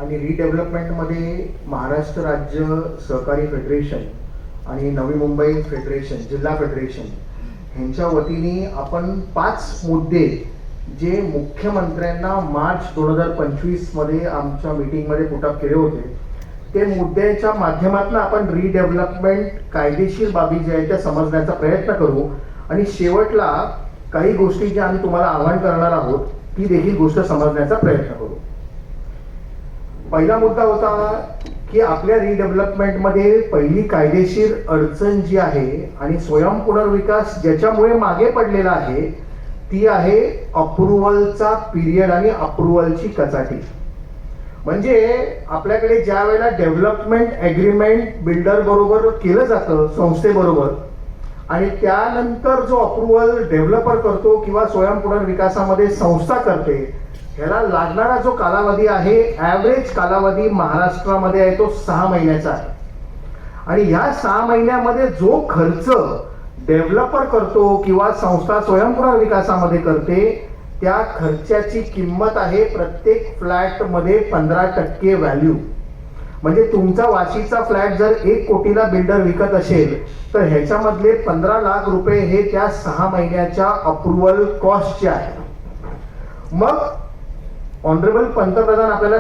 आणि रिडेव्हलपमेंटमध्ये महाराष्ट्र राज्य सहकारी फेडरेशन आणि नवी मुंबई फेडरेशन, जिल्हा फेडरेशन ह्यांच्या वतीने आपण 5 मुद्दे जे मुख्यमंत्र्यांना मार्च 2025 मध्ये आमच्या मीटिंगमध्ये पुटअप केले होते, ते मुद्द्याच्या माध्यमातून आपण रिडेव्हलपमेंट कायदेशीर बाबी ज्या आहेत त्या समजण्याचा प्रयत्न करू आणि शेवटला काही गोष्टी ज्या आम्ही तुम्हाला आवाहन करणार आहोत ती देखील गोष्ट समजण्याचा प्रयत्न करू. पहिला मुद्दा होता की आपल्या रिडेव्हलपमेंटमध्ये पहिली कायदेशीर अडचण जी आहे आणि स्वयं पुनर्विकास ज्याच्यामुळे मागे पडलेला आहे ती आहे अप्रुव्हलचा पिरियड आणि अप्रुव्हलची कचाटी. म्हणजे आपल्याकडे ज्या वेळेला डेव्हलपमेंट ॲग्रीमेंट बिल्डर बरोबर केलं जातं संस्थेबरोबर आणि त्यानंतर जो अप्रुव्हल डेव्हलपर करतो किंवा स्वयं पुनर्विकासामध्ये संस्था करते, ह्याला लागणारा जो कालावधी आहे, ॲव्हरेज कालावधी महाराष्ट्रामध्ये आहे तो 6 महिन्याचा आहे. आणि ह्या 6 महिन्यामध्ये जो खर्च डेव्हलपर करतो किंवा संस्था स्वयं पुनर्विकासामध्ये करते त्या खर्चाची किंमत आहे प्रत्येक फ्लॅटमध्ये 15% व्हॅल्यू. म्हणजे तुमचा वाशीचा फ्लॅट जर 1 कोटीला बिल्डर विकत असेल तर ह्याच्यामधले 15 लाख रुपये हे त्या 6 महिन्याच्या अप्रुव्हल कॉस्टचे आहे. मग ऑनरेबल पंतप्रधान आपल्याला